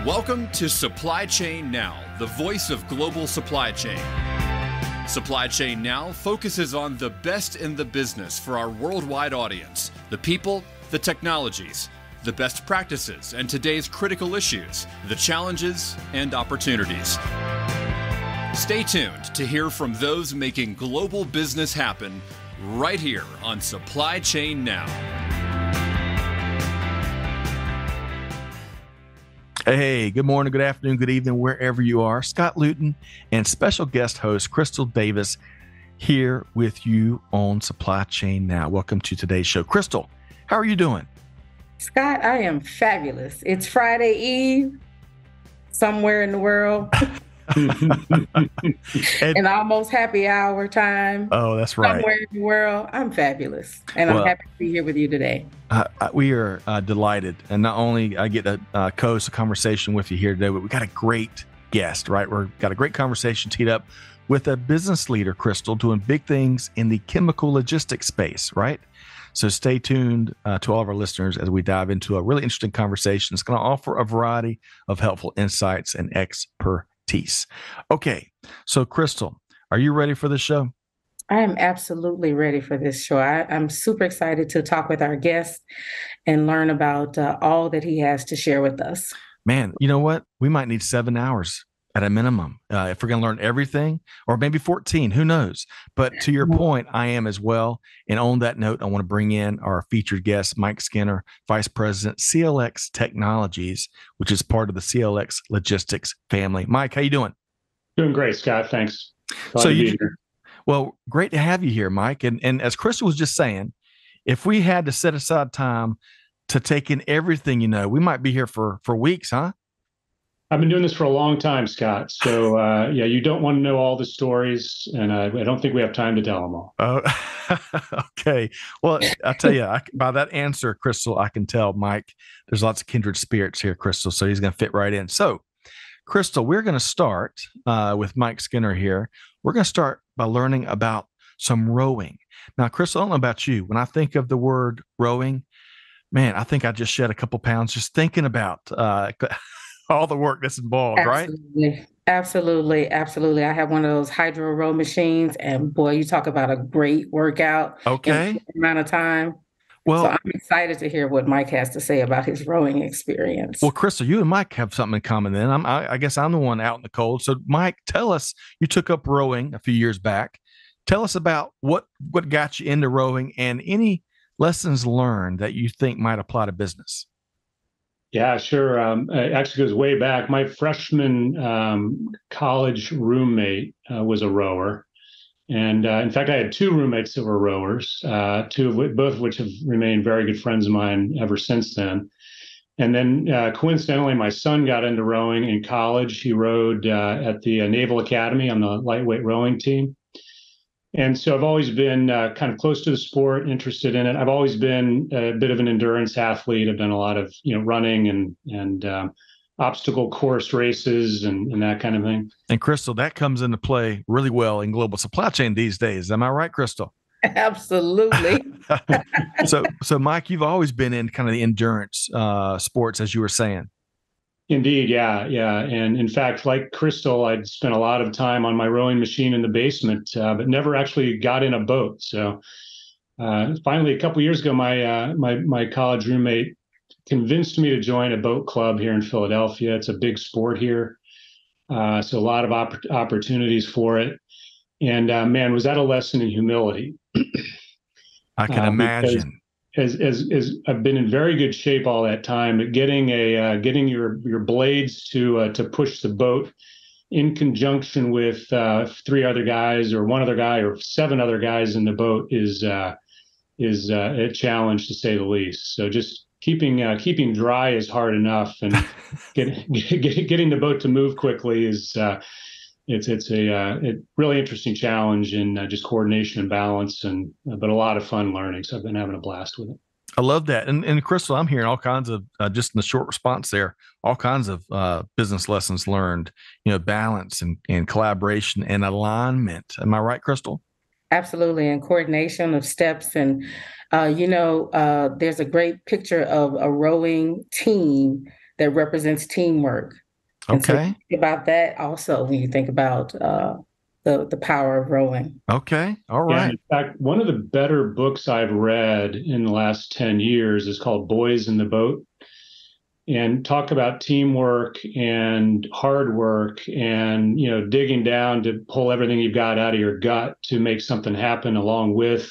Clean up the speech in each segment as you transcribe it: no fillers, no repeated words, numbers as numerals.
Welcome to Supply Chain Now, the voice of global supply chain. Supply Chain Now focuses on the best in the business for our worldwide audience, the people, the technologies, the best practices, and today's critical issues, the challenges and opportunities. Stay tuned to hear from those making global business happen right here on Supply Chain Now. Hey, good morning, good afternoon, good evening, wherever you are. Scott Luton and special guest host Crystal Davis here with you on Supply Chain Now. Welcome to today's show. Crystal, how are you doing? Scott, I am fabulous. It's Friday Eve, somewhere in the world. and almost happy hour time. Oh, that's right. Somewhere in the world. I'm fabulous. And I'm happy to be here with you today. We are delighted. And not only I get to co-host a conversation with you here today, but we got a great guest, right? We've got a great conversation teed up with a business leader, Crystal, doing big things in the chemical logistics space, right? So stay tuned to all of our listeners as we dive into a really interesting conversation. It's going to offer a variety of helpful insights and expertise. Okay, so Crystal, are you ready for the show? I am absolutely ready for this show. I'm super excited to talk with our guest and learn about all that he has to share with us. Man, you know what? We might need 7 hours at a minimum if we're going to learn everything, or maybe 14, who knows? But to your point, I am as well. And on that note, I want to bring in our featured guest, Mike Skinner, Vice President, CLX Technologies, which is part of the CLX Logistics family. Mike, how you doing? Doing great, Scott. Thanks. Glad to be here. Well, great to have you here, Mike. And as Crystal was just saying, if we had to set aside time to take in everything, you know, we might be here for weeks, huh? I've been doing this for a long time, Scott. So, you don't want to know all the stories, and I don't think we have time to tell them all. Oh, okay. Well, I'll tell you, by that answer, Crystal, I can tell Mike, there's lots of kindred spirits here, Crystal, so he's going to fit right in. So, Crystal, we're going to start with Mike Skinner here. We're going to start by learning about some rowing. Now, Crystal, I don't know about you. When I think of the word rowing, man, I think I just shed a couple pounds just thinking about all the work that's involved, absolutely. Right? Absolutely. I have one of those hydro row machines, and boy, you talk about a great workout in a short amount of time. Well, so I'm excited to hear what Mike has to say about his rowing experience. Well, Crystal, you and Mike have something in common then. I guess I'm the one out in the cold. So, Mike, tell us, you took up rowing a few years back. Tell us about what got you into rowing and any lessons learned that you think might apply to business. Yeah, sure. It actually goes way back. My freshman college roommate was a rower. And in fact, I had two roommates that were rowers, both of which have remained very good friends of mine ever since then. And then coincidentally, my son got into rowing in college. He rowed at the Naval Academy on the lightweight rowing team. And so I've always been kind of close to the sport, interested in it. I've always been a bit of an endurance athlete. I've done a lot of, running and obstacle course races and that kind of thing. And Crystal, that comes into play really well in global supply chain these days. Am I right, Crystal? Absolutely. So Mike, you've always been in kind of the endurance sports, as you were saying. Indeed. Yeah. And in fact, like Crystal, I'd spent a lot of time on my rowing machine in the basement, but never actually got in a boat. So finally, a couple of years ago, my college roommate convinced me to join a boat club here in Philadelphia. It's a big sport here. So a lot of opportunities for it. And man, was that a lesson in humility? I can imagine. As I've been in very good shape all that time, but getting your blades to push the boat in conjunction with three other guys or one other guy or seven other guys in the boat is a challenge, to say the least. So just keeping dry is hard enough, and getting the boat to move quickly is it's a really interesting challenge in just coordination and balance, but a lot of fun learning. So I've been having a blast with it. I love that. And Crystal, I'm hearing all kinds of, just in the short response there, all kinds of business lessons learned, balance and collaboration and alignment. Am I right, Crystal? Absolutely. And coordination of steps. And, there's a great picture of a rowing team that represents teamwork. And so think about that also when you think about the power of rowing. Okay. All right. Yeah, in fact, one of the better books I've read in the last 10 years is called Boys in the Boat, and talk about teamwork and hard work and, digging down to pull everything you've got out of your gut to make something happen along with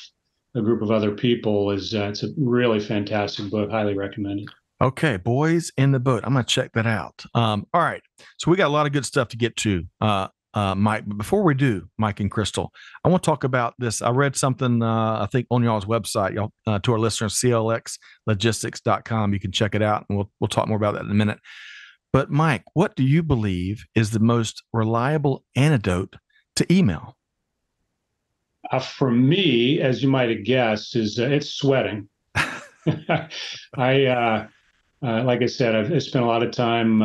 a group of other people. It's a really fantastic book. Highly recommended. Okay, Boys in the Boat. I'm going to check that out. All right. So we got a lot of good stuff to get to, Mike. But before we do, Mike and Crystal, I want to talk about this. I read something, I think, on y'all's website, y'all, to our listeners, CLXLogistics.com. You can check it out, and we'll talk more about that in a minute. But Mike, what do you believe is the most reliable antidote to email? For me, as you might have guessed, is it's sweating. Like I said, I've spent a lot of time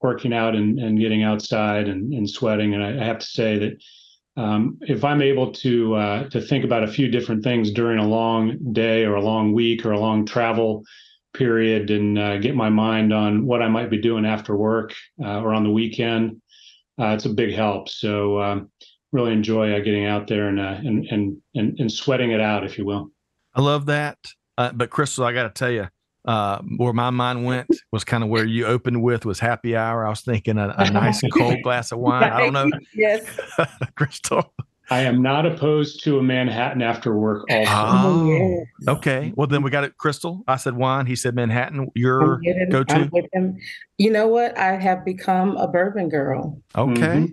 working out and getting outside and sweating. And I have to say that if I'm able to think about a few different things during a long day or a long week or a long travel period and get my mind on what I might be doing after work or on the weekend, it's a big help. So really enjoy getting out there and sweating it out, if you will. I love that. But Crystal, I got to tell you, where my mind went was kind of where you opened with was happy hour. I was thinking a nice cold glass of wine. I don't know. Yes. Crystal. I am not opposed to a Manhattan after work also. Oh, yes. Okay. Well, then we got it. Crystal, I said wine. He said Manhattan. Your go-to? I'm with him. You know what? I have become a bourbon girl. Okay.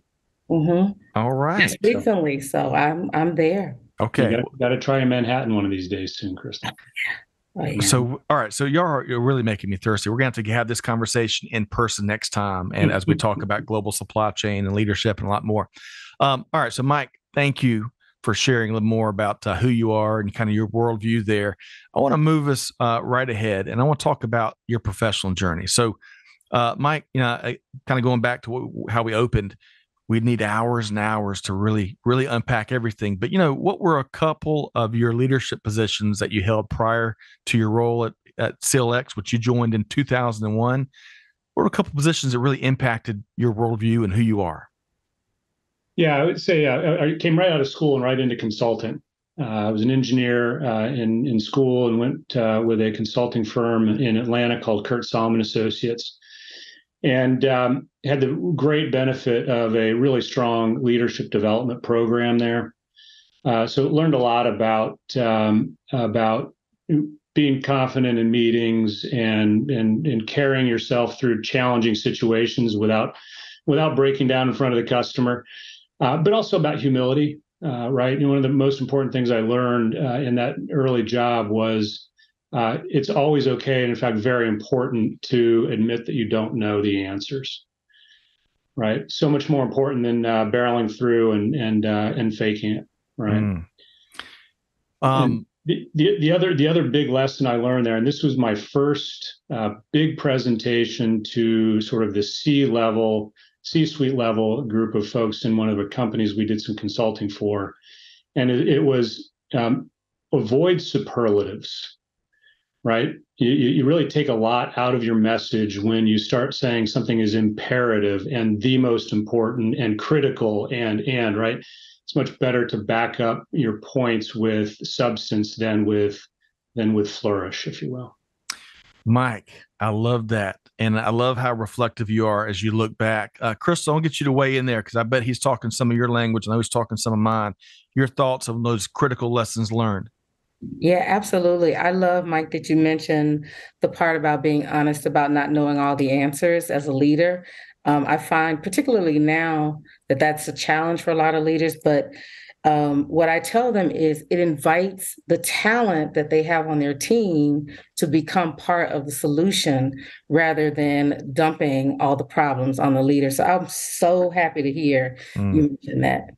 Mm-hmm. All right. Just recently. So I'm there. Okay. You got to try a Manhattan one of these days soon, Crystal. So, all right. So you're really making me thirsty. We're going to have this conversation in person next time. And as we talk about global supply chain and leadership and a lot more. All right. So Mike, thank you for sharing a little more about who you are and kind of your worldview there. I want to move us right ahead, and I want to talk about your professional journey. So Mike, kind of going back to how we opened, we'd need hours and hours to really, really unpack everything. But, what were a couple of your leadership positions that you held prior to your role at CLX, which you joined in 2001? What were a couple of positions that really impacted your worldview and who you are? Yeah, I would say I came right out of school and right into consulting. I was an engineer in school and went with a consulting firm in Atlanta called Kurt Salmon Associates. And had the great benefit of a really strong leadership development program there. So learned a lot about being confident in meetings and carrying yourself through challenging situations without breaking down in front of the customer, but also about humility, right? One of the most important things I learned in that early job was it's always okay, and in fact, very important to admit that you don't know the answers, right? So much more important than barreling through and faking it, right? The other big lesson I learned there, and this was my first big presentation to sort of the C-suite level group of folks in one of the companies we did some consulting for, and it was avoid superlatives. Right? You really take a lot out of your message when you start saying something is imperative and the most important and critical and right? It's much better to back up your points with substance than with flourish, if you will. Mike, I love that. And I love how reflective you are as you look back. Crystal, I'll get you to weigh in there because I bet he's talking some of your language and I was talking some of mine. Your thoughts on those critical lessons learned. Yeah, absolutely. I love, Mike, that you mentioned the part about being honest about not knowing all the answers as a leader. I find particularly now that that's a challenge for a lot of leaders, but what I tell them is it invites the talent that they have on their team to become part of the solution rather than dumping all the problems on the leader. So I'm so happy to hear you mention that.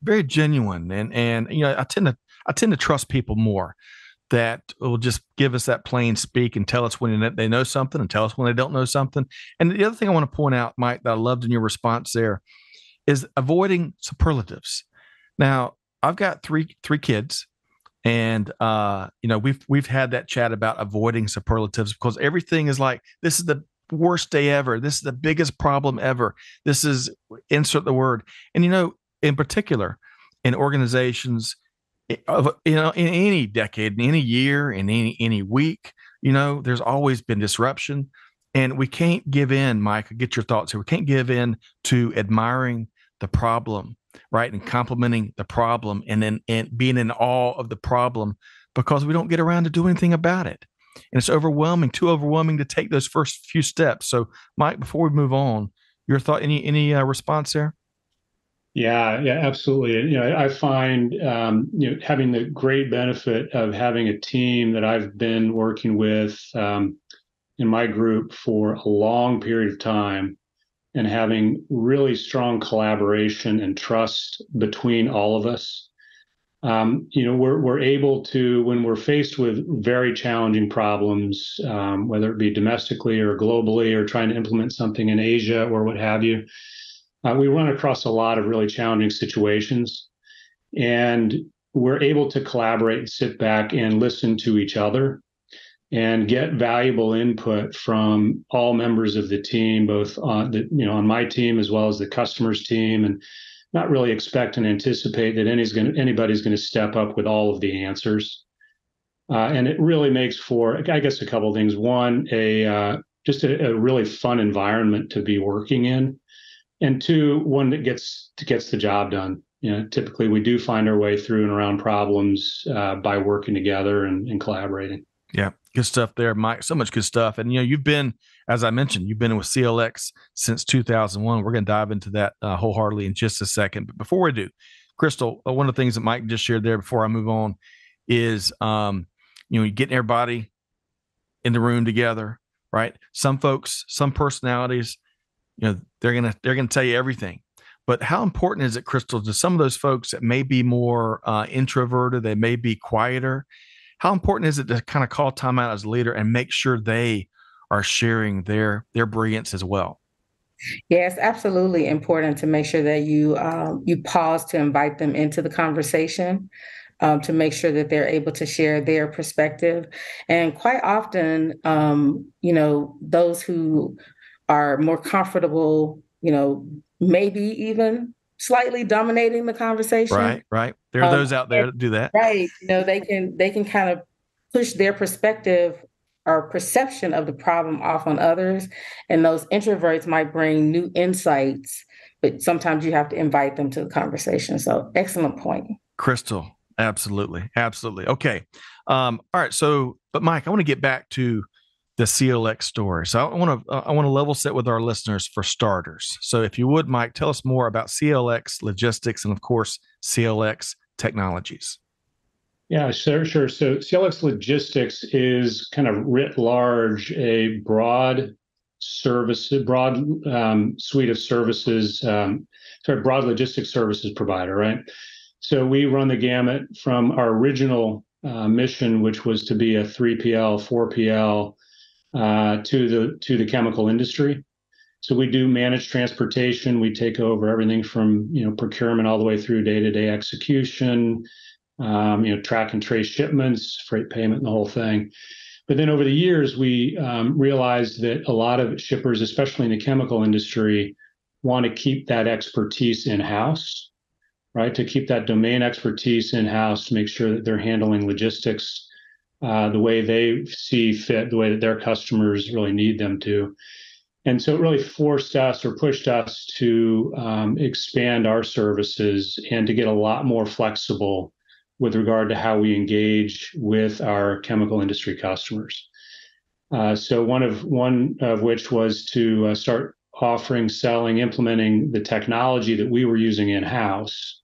Very genuine. And I tend to trust people more that will just give us that plain speak and tell us when they know something and tell us when they don't know something. And the other thing I want to point out, Mike, that I loved in your response there is avoiding superlatives. Now, I've got three kids, And we've had that chat about avoiding superlatives, because everything is like, this is the worst day ever. This is the biggest problem ever. This is, insert the word. And in particular, in organizations, in any decade, in any year, in any week, there's always been disruption. And we can't give in, Mike, get your thoughts here. We can't give in to admiring the problem, right? And complimenting the problem, and being in awe of the problem, because we don't get around to doing anything about it. And it's too overwhelming to take those first few steps. So, Mike, before we move on, your thought, any response there? Yeah, absolutely. I find, having the great benefit of having a team that I've been working with in my group for a long period of time, and having really strong collaboration and trust between all of us. We're able to, when we're faced with very challenging problems, whether it be domestically or globally, or trying to implement something in Asia or what have you, we run across a lot of really challenging situations, and we're able to collaborate and sit back and listen to each other and get valuable input from all members of the team, both on my team as well as the customer's team, and not really expect and anticipate that anybody's going to step up with all of the answers. And it really makes for, I guess, a couple of things. One, just a really fun environment to be working in, and two, one that gets the job done. Typically we do find our way through and around problems by working together and collaborating. Yeah, good stuff there, Mike. So much good stuff. And, you've been, as I mentioned, you've been with CLX since 2001. We're going to dive into that wholeheartedly in just a second. But before we do, Crystal, one of the things that Mike just shared there before I move on is, getting everybody in the room together, right? Some folks, some personalities, they're going to tell you everything. But how important is it, Crystal, to some of those folks that may be more introverted, they may be quieter? How important is it to kind of call time out as a leader and make sure they are sharing their brilliance as well? Yeah, it's absolutely important to make sure that you pause to invite them into the conversation, to make sure that they're able to share their perspective. And quite often, those who are more comfortable, maybe even slightly dominating the conversation. Right. There are those out there that do that. Right. They can kind of push their perspective or perception of the problem off on others. And those introverts might bring new insights, but sometimes you have to invite them to the conversation. So excellent point. Crystal, absolutely. Okay. All right. So, but Mike, I want to get back to the CLX story. So I want to level set with our listeners for starters. So if you would, Mike, tell us more about CLX Logistics and, of course, CLX Technologies. Yeah, sure. So CLX Logistics is kind of writ large a broad suite of services, broad logistics services provider, right? So we run the gamut from our original mission, which was to be a 3PL, 4PL, to the chemical industry. So we do managed transportation. We take over everything from procurement all the way through day-to-day execution, track and trace shipments, freight payment, and the whole thing. But then over the years, we realized that a lot of shippers, especially in the chemical industry, want to keep that expertise in-house, right? To keep that domain expertise in-house, to make sure that they're handling logistics the way they see fit, the way that their customers really need them to. And so it really forced us or pushed us to expand our services and to get a lot more flexible with regard to how we engage with our chemical industry customers. So one of which was to start offering, selling, implementing the technology that we were using in-house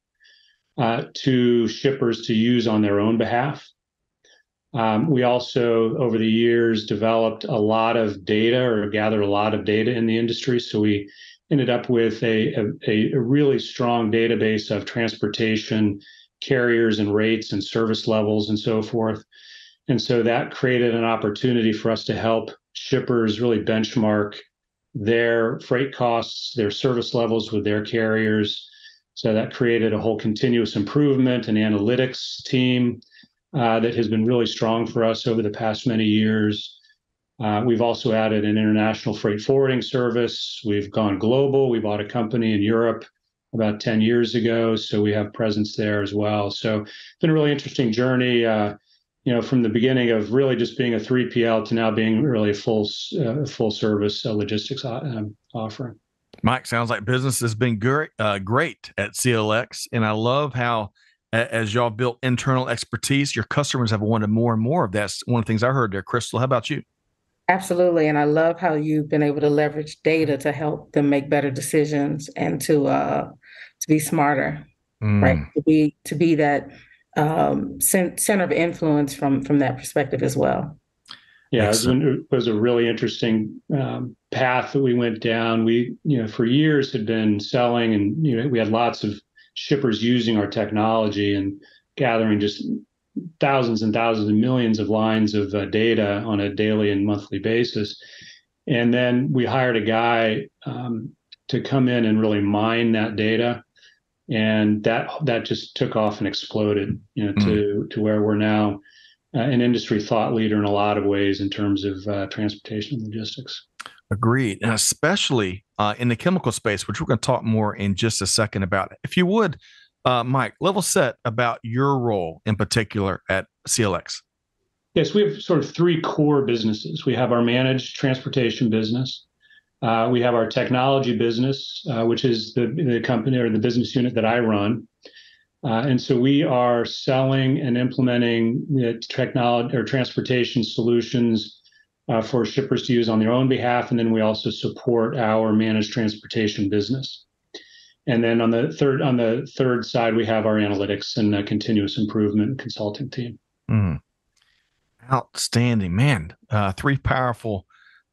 to shippers to use on their own behalf. We also, over the years, developed a lot of data or gathered a lot of data in the industry. So we ended up with a really strong database of transportation carriers and rates and service levels and so forth. And so that created an opportunity for us to help shippers really benchmark their freight costs, their service levels with their carriers. So that created a whole continuous improvement and analytics team that has been really strong for us over the past many years. We've also added an international freight forwarding service. We've gone global. We bought a company in Europe about 10 years ago, so we have presence there as well. So it's been a really interesting journey, from the beginning of really just being a 3PL to now being really a full service logistics offering. Mike, sounds like business has been great at CLX, and I love how as y'all built internal expertise, your customers have wanted more and more of that. That's one of the things I heard there. Crystal, how about you? Absolutely. And I love how you've been able to leverage data to help them make better decisions and to be smarter, right? To be that center of influence from that perspective as well. Yeah, it was a really interesting path that we went down. We, for years had been selling, and we had lots of shippers using our technology and gathering just thousands and thousands and millions of lines of data on a daily and monthly basis. And then we hired a guy to come in and really mine that data. And that just took off and exploded, to where we're now an industry thought leader in a lot of ways in terms of transportation and logistics. Agreed. And especially in the chemical space, which we're going to talk more in just a second about. If you would, Mike, level set about your role in particular at CLX. Yes, we have sort of three core businesses. We have our managed transportation business. We have our technology business, which is the company or the business unit that I run. And so we are selling and implementing technology or transportation solutions for shippers to use on their own behalf. And then we also support our managed transportation business. And then on the third side, we have our analytics and continuous improvement consulting team. Outstanding, man. Three powerful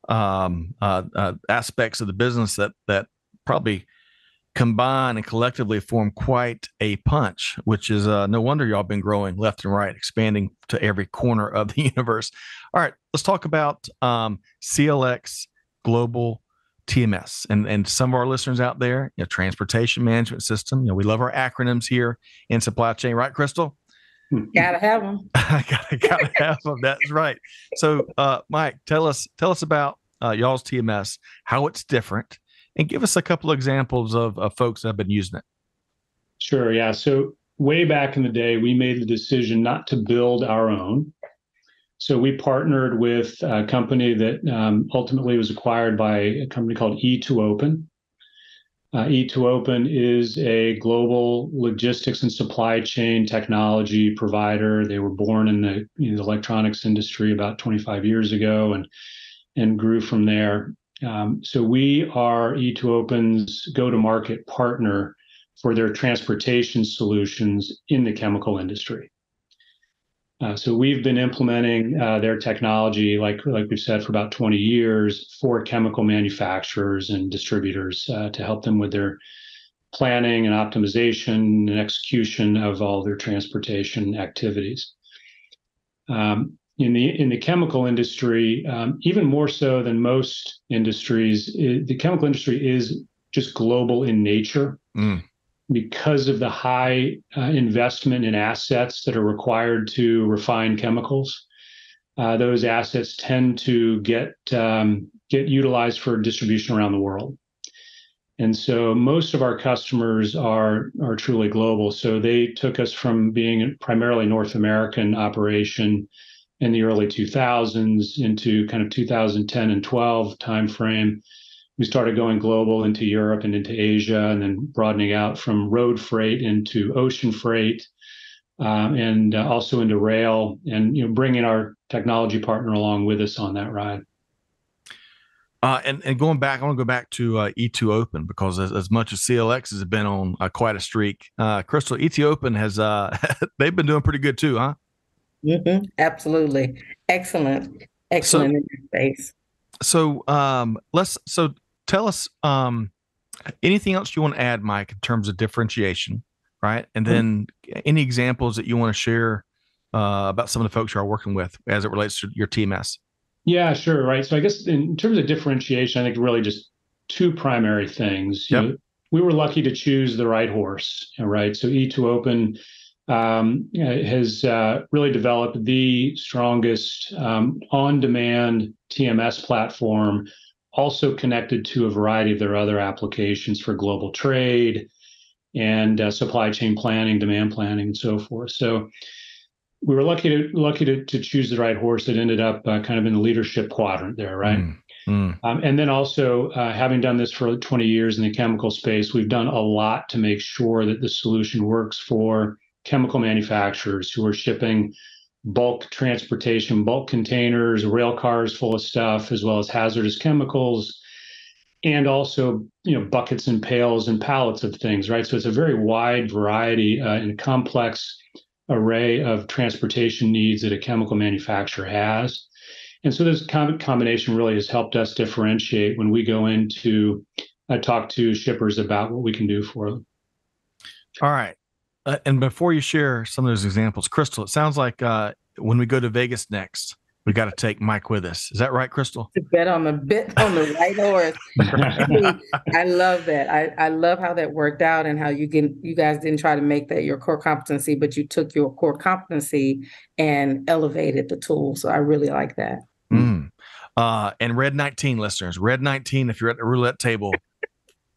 aspects of the business that probably combine and collectively form quite a punch, which is no wonder y'all been growing left and right, expanding to every corner of the universe. All right, let's talk about CLX Global TMS and some of our listeners out there, transportation management system. We love our acronyms here in supply chain, right, Crystal? Gotta have them. gotta have them. That's right. So, Mike, tell us about y'all's TMS, how it's different, and give us a couple of examples of folks that have been using it. Sure. Yeah. So way back in the day, we made the decision not to build our own. So we partnered with a company that ultimately was acquired by a company called E2Open. E2Open is a global logistics and supply chain technology provider. They were born in the electronics industry about 25 years ago and grew from there. So we are E2Open's go-to-market partner for their transportation solutions in the chemical industry. So we've been implementing their technology, like we've said, for about 20 years for chemical manufacturers and distributors to help them with their planning and optimization and execution of all their transportation activities. In the chemical industry, even more so than most industries, the chemical industry is just global in nature. Because of the high investment in assets that are required to refine chemicals. Those assets tend to get utilized for distribution around the world. And so most of our customers are truly global. So they took us from being a primarily North American operation in the early 2000s into kind of 2010 and 12 timeframe. We started going global into Europe and into Asia, and then broadening out from road freight into ocean freight, and also into rail, and bringing our technology partner along with us on that ride. And going back, I want to go back to E2Open because as much as CLX has been on quite a streak, Crystal, E2Open has they've been doing pretty good too, huh? Mm-hmm. Absolutely, excellent in this space. So tell us anything else you want to add, Mike, in terms of differentiation, right? And then any examples that you want to share about some of the folks you are working with as it relates to your TMS. Yeah, sure. Right. So I guess in terms of differentiation, I think really just two primary things. We were lucky to choose the right horse, right? So E2Open has really developed the strongest on-demand TMS platform, also connected to a variety of their other applications for global trade and supply chain planning, demand planning, and so forth. So we were lucky to choose the right horse that ended up kind of in the leadership quadrant there, right? And then also, having done this for 20 years in the chemical space, we've done a lot to make sure that the solution works for chemical manufacturers who are shipping bulk transportation, bulk containers, rail cars full of stuff, as well as hazardous chemicals, and also, buckets and pails and pallets of things, right? So it's a very wide variety and complex array of transportation needs that a chemical manufacturer has. And so this combination really has helped us differentiate when we go in to talk to shippers about what we can do for them. All right. And before you share some of those examples, Crystal, it sounds like when we go to Vegas next, we got to take Mike with us. Is that right, Crystal? To bet on the right horse. I love that. I love how that worked out and how you guys didn't try to make that your core competency, but you took your core competency and elevated the tool. So I really like that. And Red 19 listeners, Red 19, if you're at the roulette table,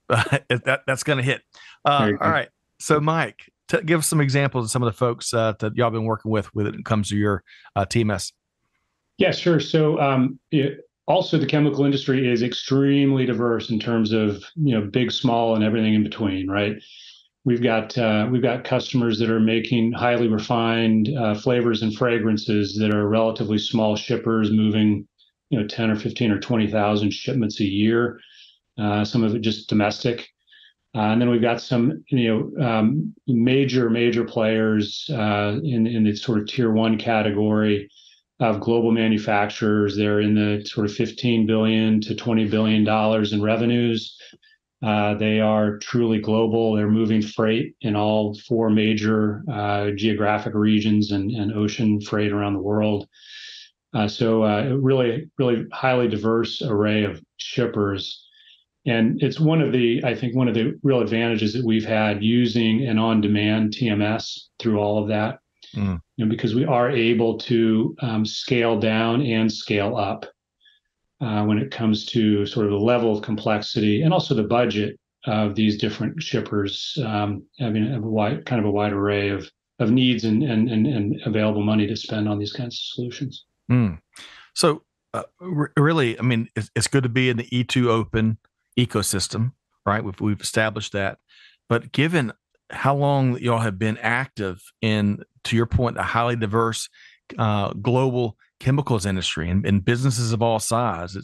that's going to hit. All right. So Mike, give us some examples of some of the folks that y'all been working with when it comes to your TMS. Yeah, sure. So also the chemical industry is extremely diverse in terms of, big, small, and everything in between, right? We've got customers that are making highly refined flavors and fragrances that are relatively small shippers moving, 10 or 15 or 20,000 shipments a year. Some of it just domestic. And then we've got some, major players in the sort of tier one category of global manufacturers. They're in the sort of $15 billion to $20 billion in revenues. They are truly global. They're moving freight in all four major geographic regions and ocean freight around the world. So really highly diverse array of shippers. And it's one of the real advantages that we've had using an on-demand TMS through all of that, because we are able to scale down and scale up when it comes to sort of the level of complexity and also the budget of these different shippers, having a wide array of needs and available money to spend on these kinds of solutions. So really, I mean, it's good to be in the E2 open ecosystem, right? We've established that. But given how long y'all have been active in, to your point, a highly diverse global chemicals industry and businesses of all size,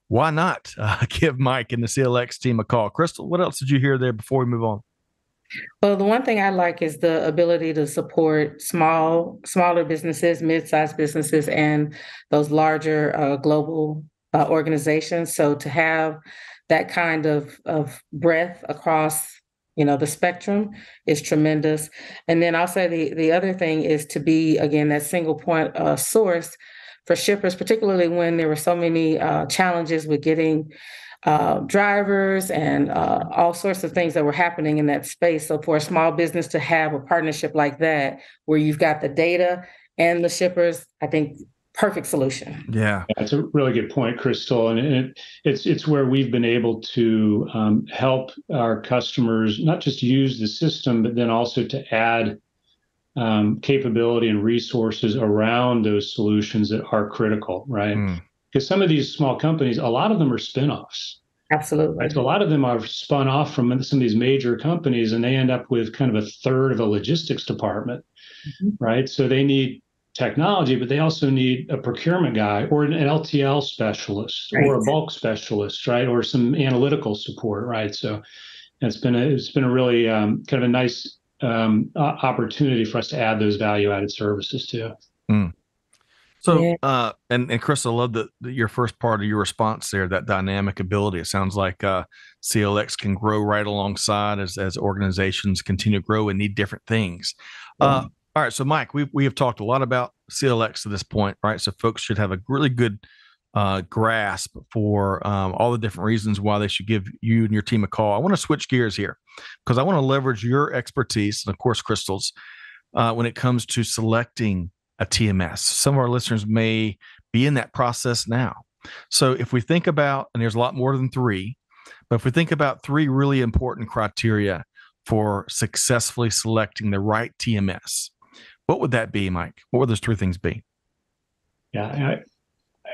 why not give Mike and the CLX team a call? Crystal, what else did you hear there before we move on? Well, the one thing I like is the ability to support smaller businesses, mid-sized businesses, and those larger global organizations. So to have that kind of breadth across, the spectrum is tremendous. And then I'll say the other thing is to be, again, that single point source for shippers, particularly when there were so many challenges with getting drivers and all sorts of things that were happening in that space. So for a small business to have a partnership like that, where you've got the data and the shippers, I think perfect solution. Yeah, that's a really good point, Crystal. And it's where we've been able to help our customers not just use the system, but then also to add capability and resources around those solutions that are critical, right? Because some of these small companies, a lot of them are spinoffs. Absolutely. Right? So a lot of them are spun off from some of these major companies, and they end up with kind of a third of a logistics department, right? So they need technology, but they also need a procurement guy or an LTL specialist or a bulk specialist, right? Or some analytical support, right? So it's been a really kind of a nice opportunity for us to add those value-added services to. So, and Chris, I love your first part of your response there, that dynamic ability. It sounds like CLX can grow right alongside as organizations continue to grow and need different things. All right, so Mike, we have talked a lot about CLX to this point, right? So folks should have a really good grasp for all the different reasons why they should give you and your team a call. I want to switch gears here because I want to leverage your expertise and, of course, Crystal's, when it comes to selecting a TMS. Some of our listeners may be in that process now. So if we think about, and there's a lot more than three, but if we think about three really important criteria for successfully selecting the right TMS, what would that be, Mike? What would those three things be? Yeah,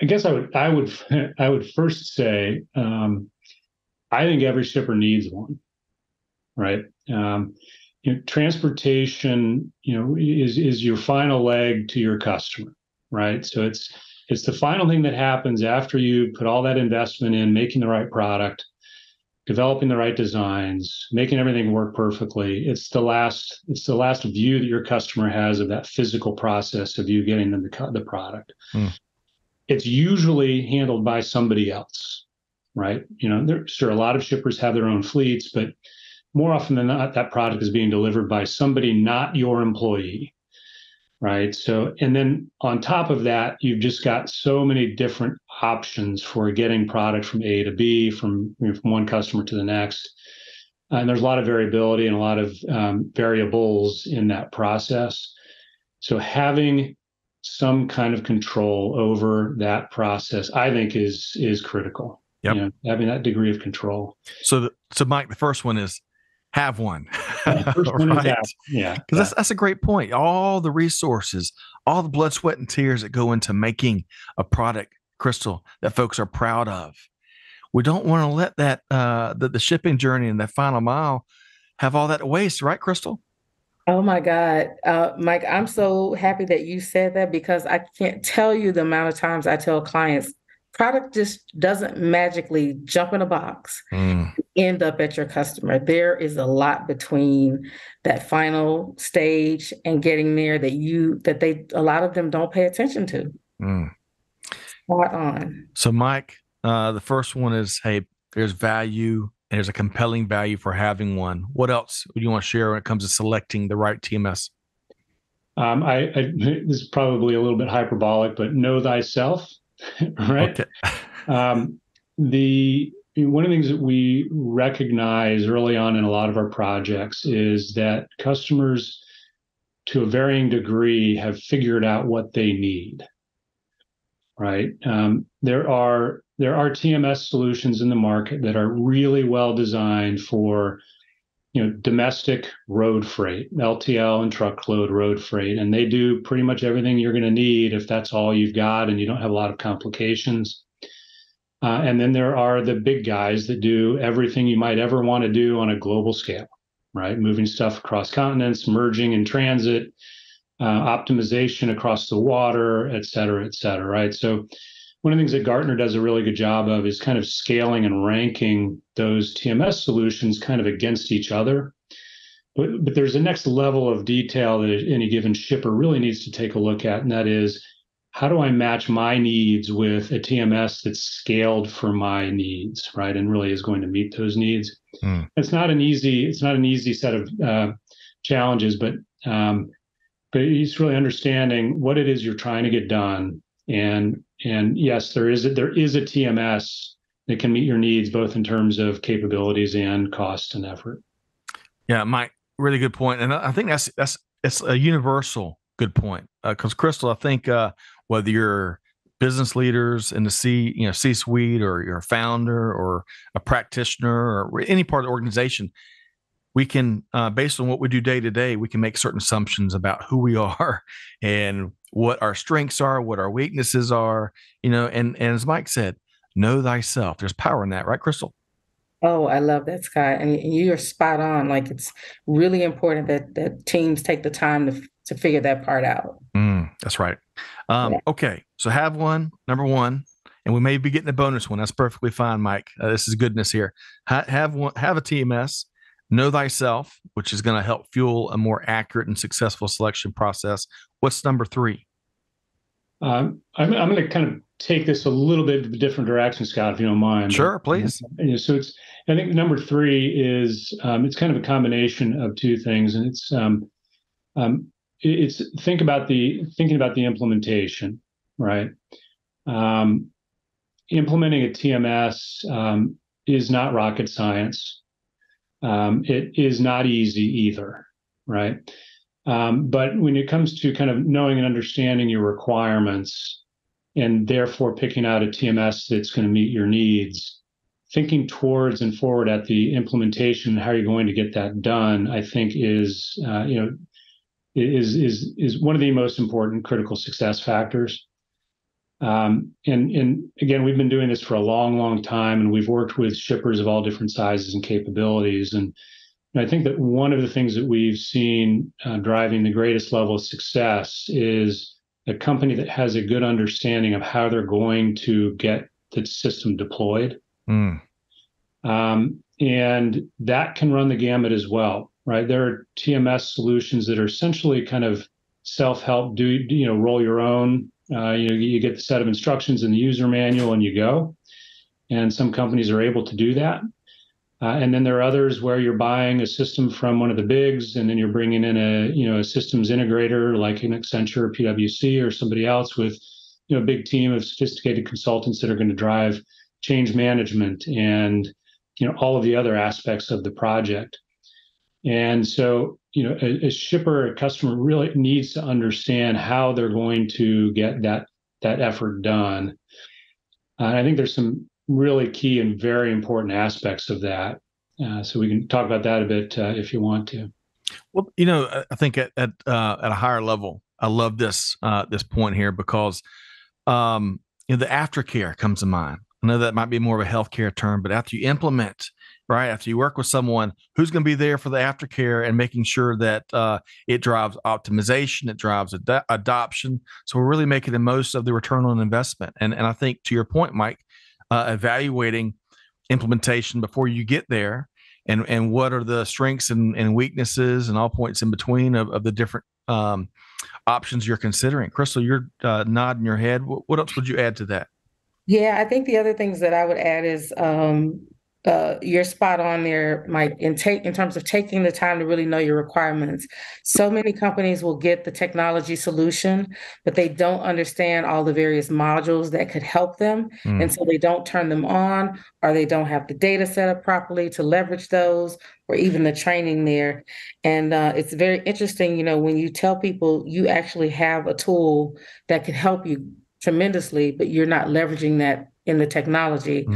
I guess I would first say I think every shipper needs one, right? Transportation, is your final leg to your customer, right? So it's the final thing that happens after you put all that investment in making the right product, developing the right designs, making everything work perfectly. It's the last view that your customer has of that physical process of you getting them the product. It's usually handled by somebody else, right? Sure, a lot of shippers have their own fleets, but more often than not, that product is being delivered by somebody not your employee, right? So, and then on top of that, you've just got so many different options for getting product from A to B, from one customer to the next. And there's a lot of variability and a lot of variables in that process. So having some kind of control over that process, I think, is critical. Yep. Having that degree of control. So Mike, the first one is have one. Right? Yeah. Because that's a great point. All the resources, all the blood, sweat, and tears that go into making a product, Crystal, that folks are proud of. We don't want to let that the shipping journey and that final mile have all that waste, right, Crystal? Oh my God. Mike, I'm so happy that you said that because I can't tell you the amount of times I tell clients, product just doesn't magically jump in a box, end up at your customer. There is a lot between that final stage and getting there that a lot of them don't pay attention to. Spot on. So Mike, the first one is, hey, there's value. And there's a compelling value for having one. What else would you want to share when it comes to selecting the right TMS? This is probably a little bit hyperbolic, but know thyself, right? Okay. One of the things that we recognize early on in a lot of our projects is that customers, to a varying degree, have figured out what they need, right? There are TMS solutions in the market that are really well designed for, domestic road freight, LTL and truckload road freight, and they do pretty much everything you're going to need if that's all you've got and you don't have a lot of complications. And then there are the big guys that do everything you might ever want to do on a global scale, right? Moving stuff across continents, merging in transit, optimization across the water, et cetera, right? So one of the things that Gartner does a really good job of is kind of scaling and ranking those TMS solutions kind of against each other. But there's a next level of detail that any given shipper really needs to take a look at, and that is, how do I match my needs with a TMS that's scaled for my needs, right? And really is going to meet those needs. It's not an easy set of challenges, but it's really understanding what it is you're trying to get done. And yes, there is a TMS that can meet your needs, both in terms of capabilities and cost and effort. Yeah, Mike, really good point. And I think it's a universal good point. Because Crystal, I think whether you're business leaders in the C-suite, or you're a founder or a practitioner or any part of the organization, we can, based on what we do day to day, we can make certain assumptions about who we are and what our strengths are, what our weaknesses are, and as Mike said, know thyself. There's power in that, right, Crystal? Oh, I love that, Scott. And you're spot on. Like, it's really important that teams take the time to figure that part out. That's right. Okay. So have one, number one, and we may be getting a bonus one. That's perfectly fine, Mike. This is goodness here. Have a TMS. Know thyself, which is going to help fuel a more accurate and successful selection process. What's number three? I'm going to kind of take this a little bit of a different direction, Scott, if you don't mind. Sure, please. So I think number three is it's kind of a combination of two things, and it's thinking about the implementation, right? implementing a TMS is not rocket science. It is not easy either, right? But when it comes to kind of knowing and understanding your requirements and therefore picking out a TMS that's going to meet your needs, thinking towards and forward at the implementation, how you're going to get that done, I think is one of the most important critical success factors. And again, we've been doing this for a long, long time, and we've worked with shippers of all different sizes and capabilities. And I think that one of the things that we've seen driving the greatest level of success is a company that has a good understanding of how they're going to get the system deployed. And that can run the gamut as well, right? There are TMS solutions that are essentially kind of self-help, roll your own. You get the set of instructions in the user manual and you go. And some companies are able to do that. And then there are others where you're buying a system from one of the bigs, and then you're bringing in a systems integrator like an Accenture, PwC, or somebody else with a big team of sophisticated consultants that are going to drive change management and all of the other aspects of the project. And so a shipper, a customer really needs to understand how they're going to get that effort done. And I think there's some really key and very important aspects of that. So we can talk about that a bit if you want to. Well, I think at a higher level, I love this point here because the aftercare comes to mind. I know that might be more of a healthcare term, but after you implement, right, after you work with someone who's going to be there for the aftercare and making sure that it drives optimization, it drives adoption. So we're really making the most of the return on investment. And I think to your point, Mike, evaluating implementation before you get there and what are the strengths and weaknesses and all points in between of the different options you're considering. Crystal, you're nodding your head. What else would you add to that? Yeah, I think the other things that I would add is you're spot on there, Mike, in terms of taking the time to really know your requirements. So many companies will get the technology solution, but they don't understand all the various modules that could help them. And so they don't turn them on, or they don't have the data set up properly to leverage those, or even the training there. And it's very interesting, when you tell people you actually have a tool that could help you tremendously, but you're not leveraging that in the technology.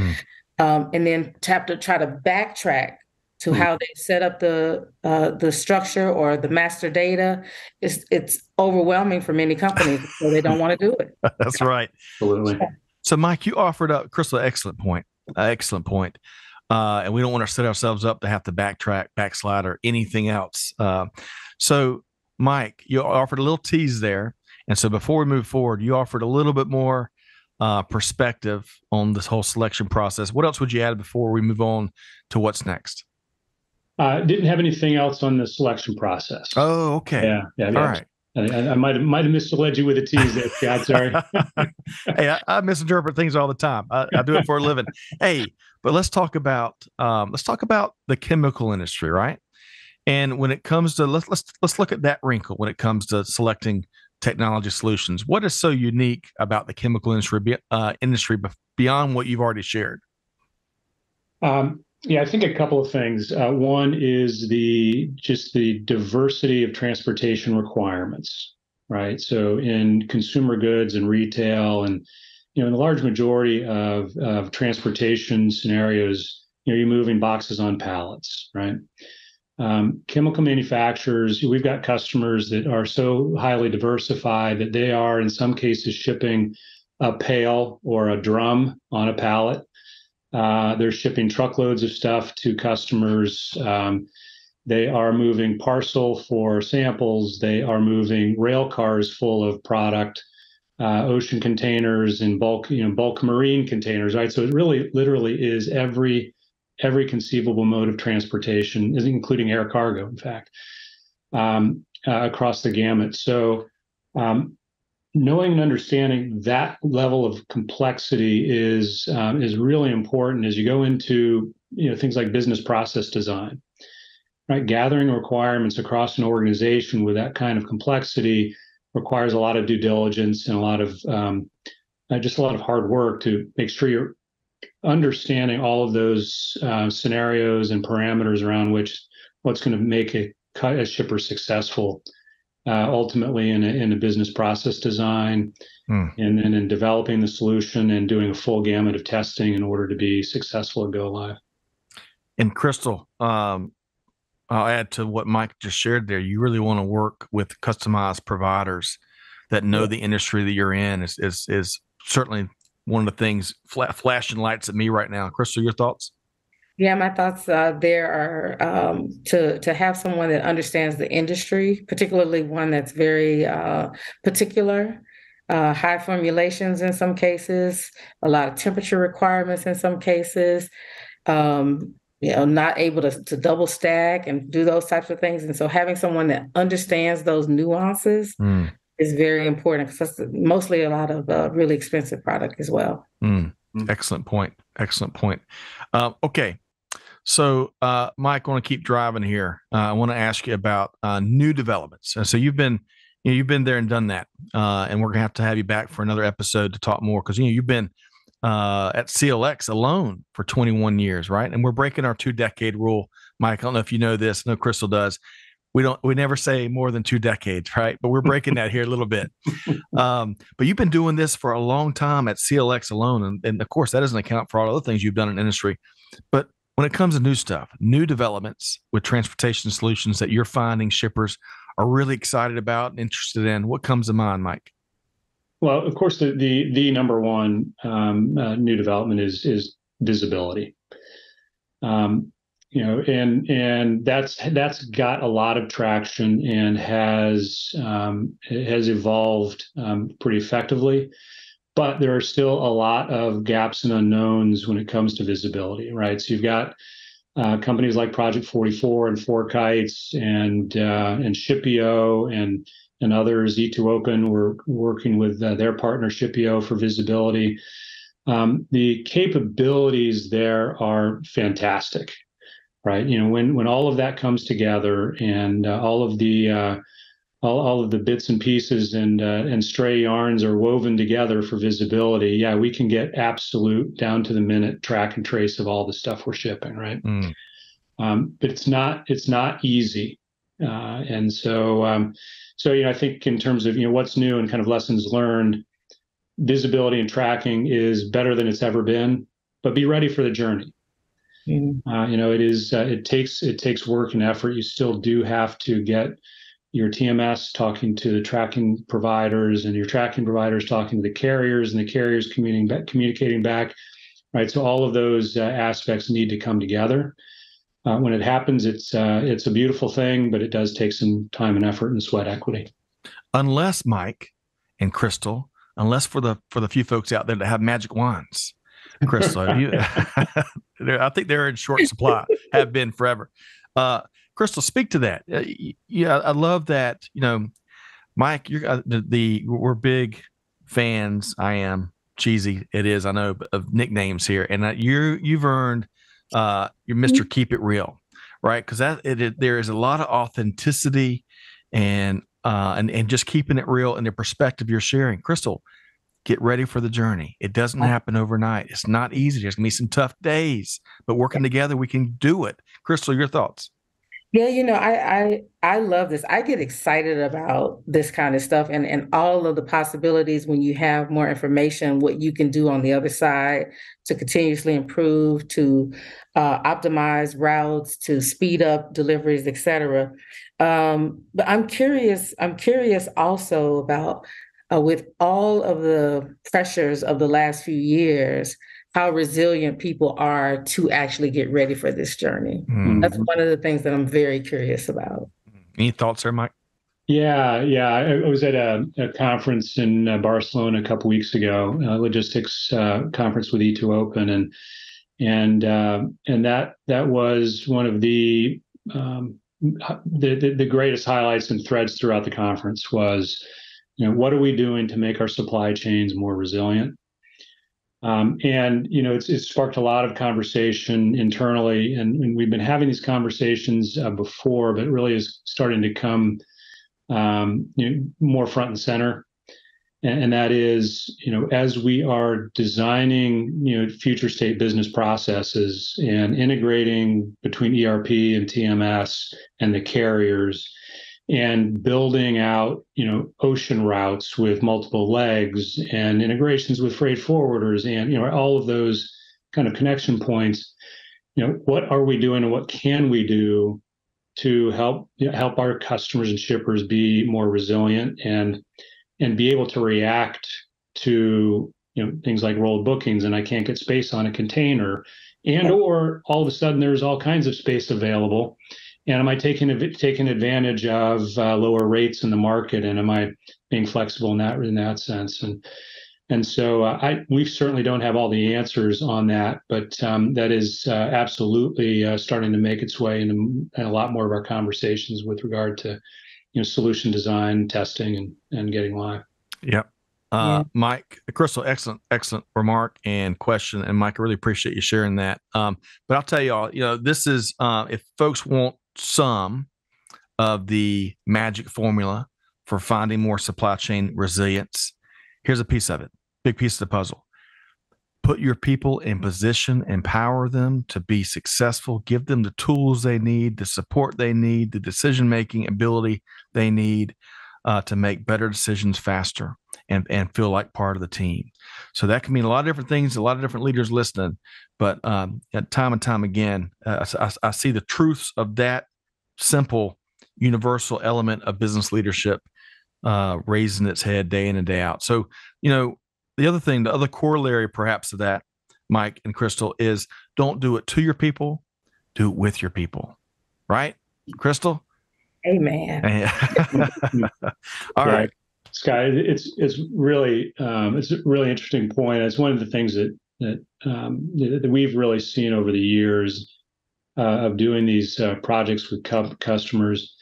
And then have to try to backtrack to how they set up the structure or the master data. It's overwhelming for many companies, so they don't want to do it. That's right. Absolutely. So, Mike, you offered up, Crystal, excellent point. And we don't want to set ourselves up to have to backtrack, backslide, or anything else. So, Mike, you offered a little tease there. And so before we move forward, you offered a little bit more perspective on this whole selection process. What else would you add before we move on to what's next? Didn't have anything else on the selection process. Oh, okay. Yeah. All right. I might have misled you with a tease there, Scott. Sorry. Hey, I misinterpret things all the time. I do it for a living. Hey, but let's talk about the chemical industry, right? And when it comes to let's look at that wrinkle when it comes to selecting technology solutions. What is so unique about the chemical industry beyond what you've already shared? Yeah, I think a couple of things. One is the diversity of transportation requirements, right? So in consumer goods and retail, and in the large majority of transportation scenarios, you're moving boxes on pallets, right? Chemical manufacturers, we've got customers that are so highly diversified that they are in some cases shipping a pail or a drum on a pallet. They're shipping truckloads of stuff to customers. They are moving parcel for samples. They are moving rail cars full of product, ocean containers and bulk marine containers, right? So it really literally is every conceivable mode of transportation, including air cargo, in fact, across the gamut. So knowing and understanding that level of complexity is really important as you go into things like business process design, right? Gathering requirements across an organization with that kind of complexity requires a lot of due diligence and a lot of just a lot of hard work to make sure you're understanding all of those scenarios and parameters around what's going to make a shipper successful, ultimately in a business process design, and then in developing the solution and doing a full gamut of testing in order to be successful at go live. And Crystal, I'll add to what Mike just shared there. You really want to work with customized providers that know the industry that you're in is certainly one of the things flashing lights at me right now. Crystal, your thoughts? Yeah, my thoughts there are to have someone that understands the industry, particularly one that's very particular, high formulations in some cases, a lot of temperature requirements in some cases, not able to double stack and do those types of things. And so having someone that understands those nuances is very important, because that's mostly a lot of really expensive product as well. Excellent point. Excellent point. Okay. So, Mike, I want to keep driving here. I want to ask you about new developments. And so you've been there and done that. And we're going to have you back for another episode to talk more, because you've been at CLX alone for 21 years, right? And we're breaking our 2-decade rule. Mike, I don't know if you know this. I know Crystal does. We never say more than 2 decades, right? But we're breaking that here a little bit. But you've been doing this for a long time at CLX alone. And of course, that doesn't account for all other things you've done in the industry. But when it comes to new stuff, new developments with transportation solutions that you're finding shippers are really excited about and interested in, what comes to mind, Mike? Well, of course, the number one new development is visibility. And that's got a lot of traction and has evolved pretty effectively. But there are still a lot of gaps and unknowns when it comes to visibility, right? So you've got companies like Project 44 and Four Kites and Shipio and others. E2Open, we're working with their partner Shipio for visibility. The capabilities there are fantastic, right? When all of that comes together and all of the bits and pieces and stray yarns are woven together for visibility, yeah, we can get absolute down to the minute track and trace of all the stuff we're shipping, right? But it's not easy, and so I think in terms of what's new and kind of lessons learned, visibility and tracking is better than it's ever been, but be ready for the journey. It takes work and effort. You still do have to get your TMS talking to the tracking providers, and your tracking providers talking to the carriers, and the carriers communicating back, right? So all of those aspects need to come together. When it happens, it's a beautiful thing, but it does take some time and effort and sweat equity. Unless, Mike and Crystal, for the few folks out there that have magic wands, Crystal, I think they're in short supply, have been forever. Crystal, speak to that. Yeah, I love that. Mike, we're big fans. I am cheesy. It is, I know, of nicknames here, and you've earned your Mr. Keep It Real, right? Because there is a lot of authenticity and just keeping it real in the perspective you're sharing. Crystal, get ready for the journey. It doesn't happen overnight. It's not easy. There's gonna be some tough days, but working together, we can do it. Crystal, your thoughts? Yeah, I love this. I get excited about this kind of stuff and all of the possibilities when you have more information, what you can do on the other side to continuously improve, to optimize routes, to speed up deliveries, et cetera. But I'm curious also about with all of the pressures of the last few years, how resilient people are to actually get ready for this journey. That's one of the things that I'm very curious about. Any thoughts there, Mike? Yeah. I was at a conference in Barcelona a couple weeks ago, a logistics conference with E2Open, and that was one of the greatest highlights and threads throughout the conference was, what are we doing to make our supply chains more resilient? It sparked a lot of conversation internally, and we've been having these conversations before, but it really is starting to come more front and center. And that is, as we are designing, future state business processes and integrating between ERP and TMS and the carriers, and building out, ocean routes with multiple legs and integrations with freight forwarders and, all of those kind of connection points, what are we doing and what can we do to help our customers and shippers be more resilient and be able to react to things like rolled bookings and I can't get space on a container, and or all of a sudden there's all kinds of space available, and am I taking advantage of lower rates in the market, and am I being flexible in that sense? And so we certainly don't have all the answers on that, but that is absolutely starting to make its way into a lot more of our conversations with regard to solution design, testing, and getting live. Yep. Mike, Crystal, excellent remark and question. And Mike, I really appreciate you sharing that. But I'll tell you all, this is, if folks want some of the magic formula for finding more supply chain resilience, here's a piece of it, big piece of the puzzle. Put your people in position, empower them to be successful, give them the tools they need, the support they need, the decision-making ability they need to make better decisions faster and feel like part of the team. So that can mean a lot of different things, a lot of different leaders listening, but time and time again, I see the truths of that simple, universal element of business leadership raising its head day in and day out. So, the other thing, the other corollary perhaps of that, Mike and Crystal, is don't do it to your people, do it with your people. Right, Crystal? Amen. All right. Sky, it's really it's a really interesting point. It's one of the things that we've really seen over the years of doing these projects with customers,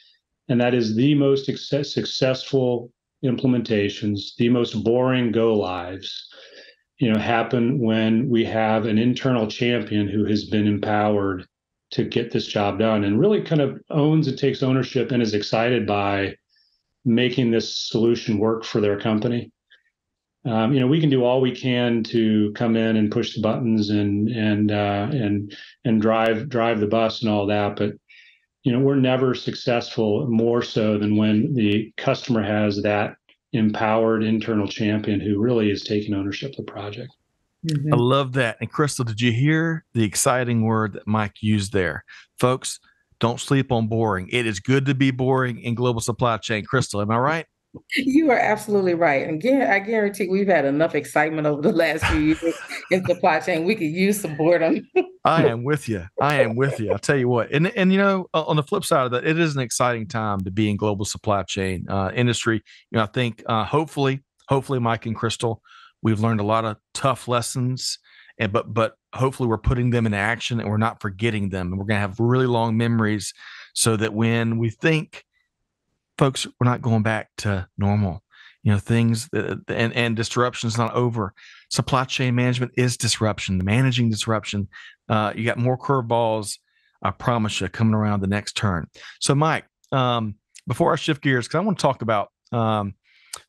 and that is the most successful implementations, the most boring go lives, happen when we have an internal champion who has been empowered to get this job done and really kind of owns and takes ownership and is excited by making this solution work for their company. We can do all we can to come in and push the buttons and drive the bus and all that, but we're never successful more so than when the customer has that empowered internal champion who really is taking ownership of the project. Mm-hmm. I love that. And Crystal, did you hear the exciting word that Mike used there? Folks, don't sleep on boring. It is good to be boring in global supply chain. Crystal, am I right? You are absolutely right. And again, I guarantee we've had enough excitement over the last few years in supply chain. We could use some boredom. I am with you. I'll tell you what. And on the flip side of that, it is an exciting time to be in global supply chain industry. I think hopefully, Mike and Crystal, we've learned a lot of tough lessons, but hopefully we're putting them into action and we're not forgetting them. And we're going to have really long memories so that when we think, folks, we're not going back to normal. Things and disruption is not over. Supply chain management is disruption, managing disruption. You got more curveballs, I promise you, coming around the next turn. So, Mike, before I shift gears, because I want to talk about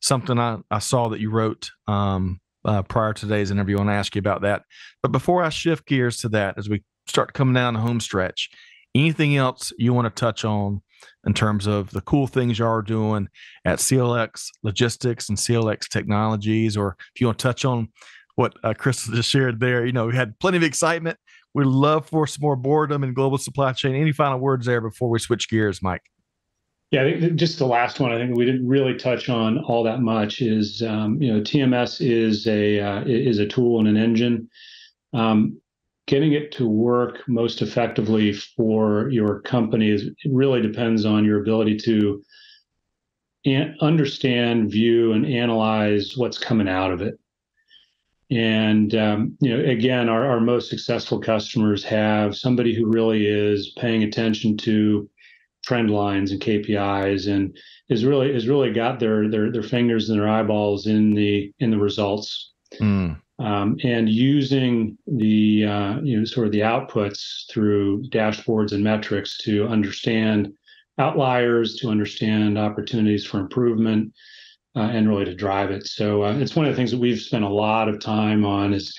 something I saw that you wrote prior to today's interview. I want to ask you about that. But before I shift gears to that, as we start coming down the home stretch, anything else you want to touch on in terms of the cool things you are doing at CLX Logistics and CLX Technologies, or if you want to touch on what Crystal just shared there? We had plenty of excitement. We'd love for some more boredom in global supply chain. Any final words there before we switch gears, Mike? Yeah, I think just the last one, I think we didn't really touch on all that much is, TMS is a tool and an engine. Getting it to work most effectively for your company it really depends on your ability to understand, view, and analyze what's coming out of it. And, again, our most successful customers have somebody who really is paying attention to trend lines and KPIs and is really got their fingers and their eyeballs in the results. And using the sort of the outputs through dashboards and metrics to understand outliers, to understand opportunities for improvement, and really to drive it. So it's one of the things that we've spent a lot of time on is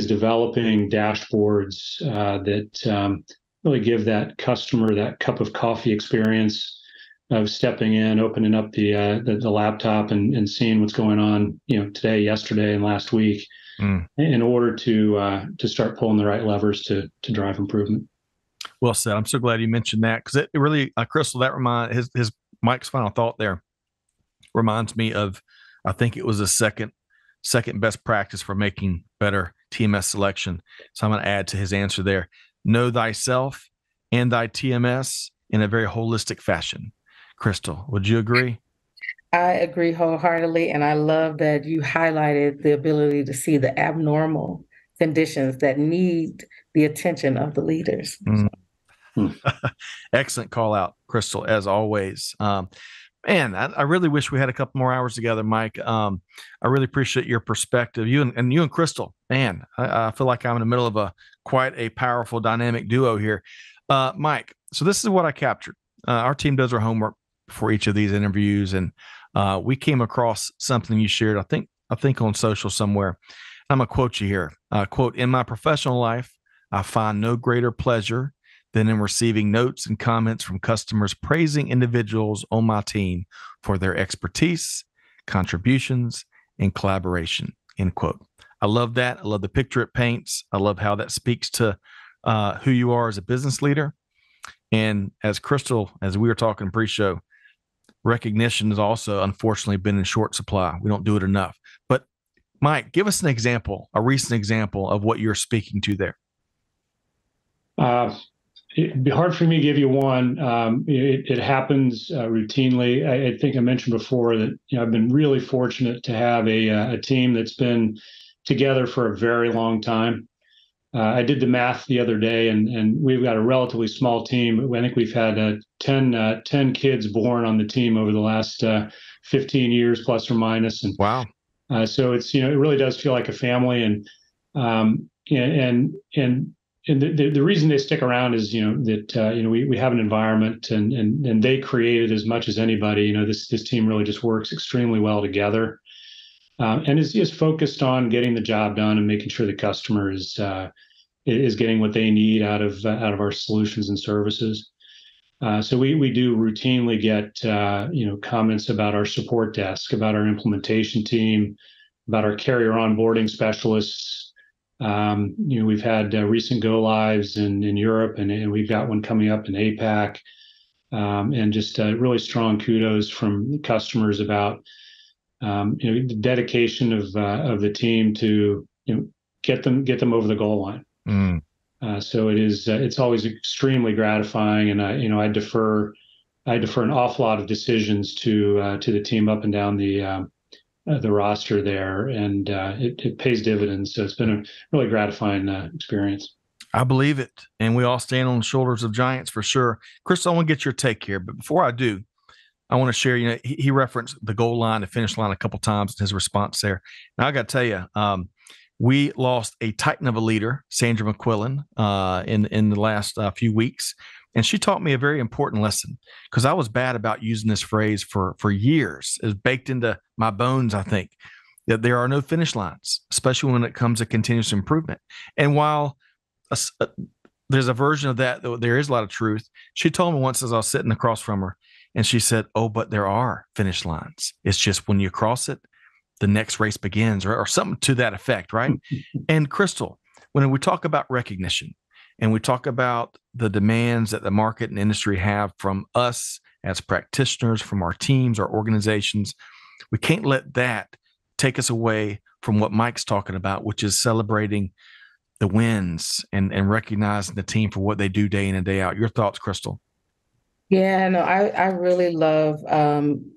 developing dashboards that really give that customer that cup of coffee experience of stepping in, opening up the laptop and seeing what's going on, today, yesterday, and last week, in order to start pulling the right levers to drive improvement. Well said. I'm so glad you mentioned that, because it really, Crystal, that reminds his Mike's final thought there reminds me of, I think it was a second best practice for making better TMS selection. So I'm going to add to his answer there: know thyself and thy TMS in a very holistic fashion. Crystal, would you agree? I agree wholeheartedly. And I love that you highlighted the ability to see the abnormal conditions that need the attention of the leaders. Excellent call out, Crystal, as always. Man, I really wish we had a couple more hours together, Mike. I really appreciate your perspective. You and Crystal, man, I feel like I'm in the middle of quite a powerful dynamic duo here. Mike, so this is what I captured. Our team does our homework for each of these interviews, and we came across something you shared, I think on social somewhere. I'm going to quote you here. Quote, "In my professional life, I find no greater pleasure than in receiving notes and comments from customers praising individuals on my team for their expertise, contributions, and collaboration." End quote. I love that. I love the picture it paints. I love how that speaks to who you are as a business leader. And as Crystal, as we were talking pre-show, recognition has also unfortunately been in short supply. We don't do it enough. But Mike, give us an example, a recent example of what you're speaking to there. It'd be hard for me to give you one. It happens routinely. I think I mentioned before that I've been really fortunate to have a team that's been together for a very long time. I did the math the other day, and we've got a relatively small team. I think we've had 10 kids born on the team over the last 15 years, plus or minus. And wow! So it's it really does feel like a family, and the reason they stick around is that we have an environment, and they create it as much as anybody. This team really just works extremely well together, and is focused on getting the job done and making sure the customer is getting what they need out of our solutions and services. So we do routinely get comments about our support desk, about our implementation team, about our carrier onboarding specialists. We've had recent go lives in Europe, and we've got one coming up in APAC, and just really strong kudos from customers about the dedication of the team to get them over the goal line. So it's always extremely gratifying, and I defer an awful lot of decisions to the team up and down the roster there, and it pays dividends. So it's been a really gratifying experience. I believe it, and we all stand on the shoulders of giants for sure. Chris, I want to get your take here, but before I do, I want to share. He referenced the goal line, the finish line a couple times in his response there. Now I got to tell you, we lost a titan of a leader, Sandra McQuillan, in the last few weeks. And she taught me a very important lesson, because I was bad about using this phrase for years. It's baked into my bones, I think, that there are no finish lines, especially when it comes to continuous improvement. And while there's a version of that, there is a lot of truth, she told me once as I was sitting across from her, and she said, "Oh, but there are finish lines. It's just when you cross it, the next race begins," or something to that effect, right? And Crystal, when we talk about recognition and we talk about the demands that the market and industry have from us as practitioners, from our teams, our organizations, we can't let that take us away from what Mike's talking about, which is celebrating the wins and recognizing the team for what they do day in and day out. Your thoughts, Crystal? Yeah, no, I really love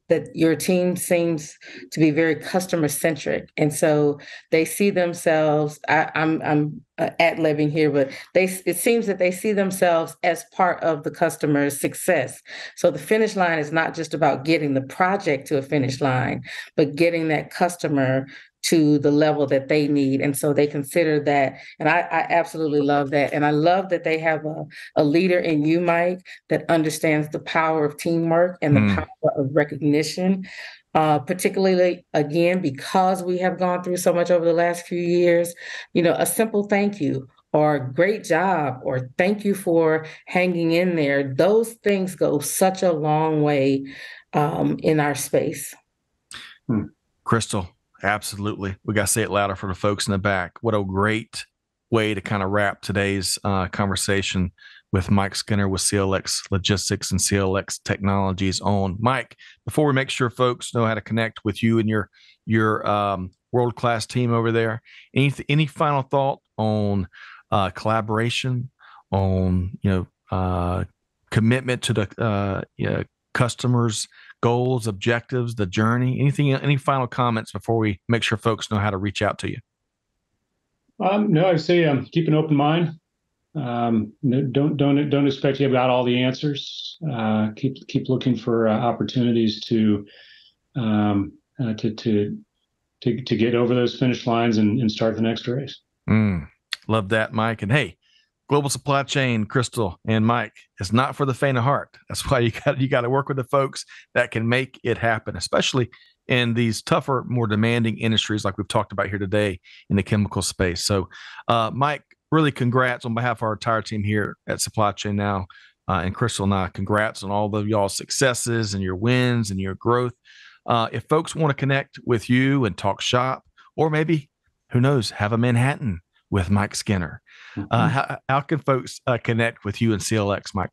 that your team seems to be very customer centric, and so they see themselves. I'm ad-libbing here, but it seems that they see themselves as part of the customer's success. So the finish line is not just about getting the project to a finish line, but getting that customer to the level that they need. And so they consider that. And I absolutely love that. And I love that they have a leader in you, Mike, that understands the power of teamwork and the power of recognition. particularly, again, because we have gone through so much over the last few years. A simple thank you or great job or thank you for hanging in there. Those things go such a long way in our space. Crystal, absolutely. We got to say it louder for the folks in the back. What a great way to kind of wrap today's conversation with Mike Skinner with CLX Logistics and CLX Technologies on. Mike, before we make sure folks know how to connect with you and your world-class team over there, any final thought on collaboration, on commitment to the customers' goals, objectives, the journey? Any final comments before we make sure folks know how to reach out to you? No, I'd say keep an open mind. Don't expect you got all the answers. Keep looking for opportunities to get over those finish lines and start the next race. Love that, Mike. And hey, global supply chain, Crystal and Mike, is not for the faint of heart. That's why you got to work with the folks that can make it happen, especially in these tougher, more demanding industries like we've talked about here today in the chemical space. So, Mike, really congrats on behalf of our entire team here at Supply Chain Now. And Crystal and I, congrats on all of y'all's successes and your wins and your growth. If folks want to connect with you and talk shop, or maybe, who knows, have a Manhattan with Mike Skinner, how can folks connect with you and CLX, Mike?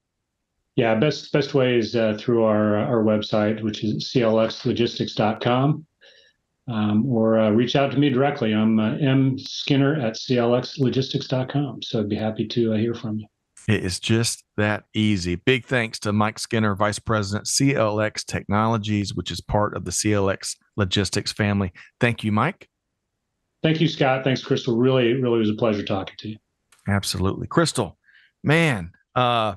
Yeah, best way is through our website, which is clxlogistics.com, or reach out to me directly. I'm mskinner@clxlogistics.com. So I'd be happy to hear from you. It is just that easy. Big thanks to Mike Skinner, Vice President, CLX Technologies, which is part of the CLX Logistics family. Thank you, Mike. Thank you, Scott. Thanks, Crystal. Really was a pleasure talking to you. Absolutely. Crystal, man, I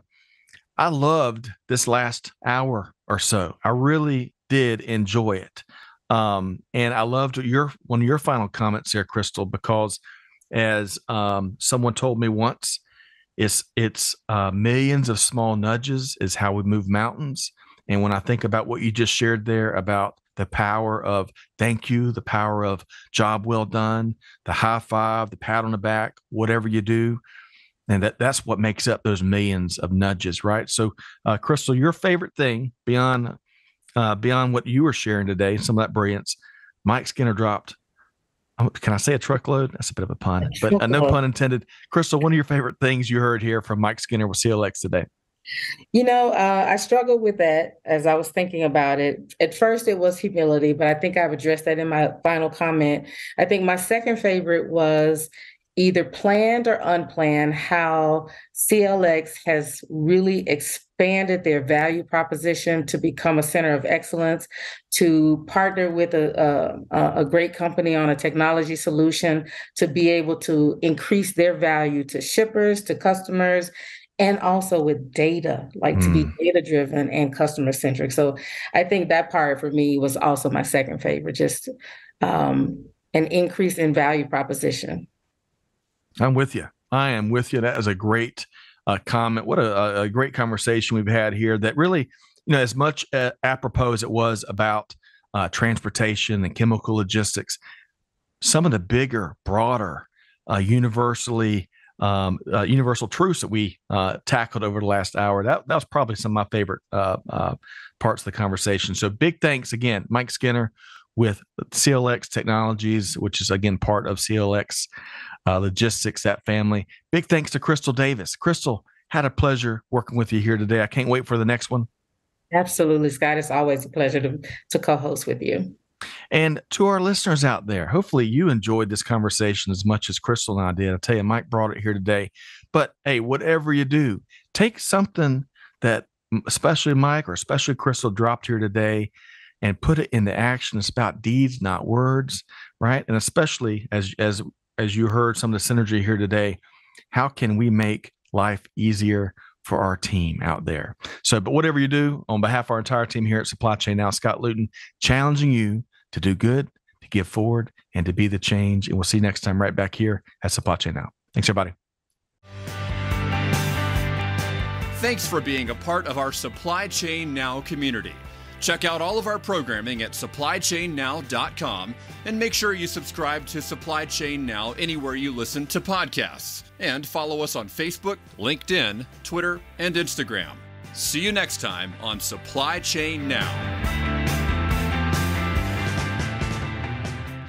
loved this last hour or so. I really did enjoy it. And I loved one of your final comments there, Crystal, because as someone told me once, it's millions of small nudges is how we move mountains. And when I think about what you just shared there about the power of thank you, the power of job well done, the high five, the pat on the back, whatever you do, and that's what makes up those millions of nudges, right? So, Crystal, your favorite thing beyond what you were sharing today, some of that brilliance, Mike Skinner dropped. Can I say a truckload? That's a bit of a pun, but no pun intended. Crystal, one of your favorite things you heard here from Mike Skinner with CLX today? I struggled with that as I was thinking about it. At first, it was humility, but I think I've addressed that in my final comment. I think my second favorite was either planned or unplanned, how CLX has really expanded their value proposition to become a center of excellence, to partner with a great company on a technology solution to be able to increase their value to shippers, to customers, and also with data, like to be data-driven and customer-centric. So I think that part for me was also my second favorite, just an increase in value proposition. I'm with you. I am with you. That is a great comment. What a great conversation we've had here that really, as much apropos as it was about transportation and chemical logistics, some of the bigger, broader, universal truths that we tackled over the last hour. That was probably some of my favorite parts of the conversation. So big thanks again, Mike Skinner with CLX Technologies, which is again part of CLX Logistics, that family. Big thanks to Crystal Davis. Crystal, had a pleasure working with you here today. I can't wait for the next one. Absolutely, Scott. It's always a pleasure to co-host with you. And to our listeners out there, hopefully you enjoyed this conversation as much as Crystal and I did. I'll tell you, Mike brought it here today. But hey, whatever you do, take something that especially Mike or especially Crystal dropped here today and put it into action. It's about deeds, not words, right? And especially as you heard some of the synergy here today, how can we make life easier for our team out there? So, but whatever you do, on behalf of our entire team here at Supply Chain Now, Scott Luton, challenging you to do good, to give forward, and to be the change. And we'll see you next time right back here at Supply Chain Now. Thanks, everybody. Thanks for being a part of our Supply Chain Now community. Check out all of our programming at supplychainnow.com and make sure you subscribe to Supply Chain Now anywhere you listen to podcasts. And follow us on Facebook, LinkedIn, Twitter, and Instagram. See you next time on Supply Chain Now.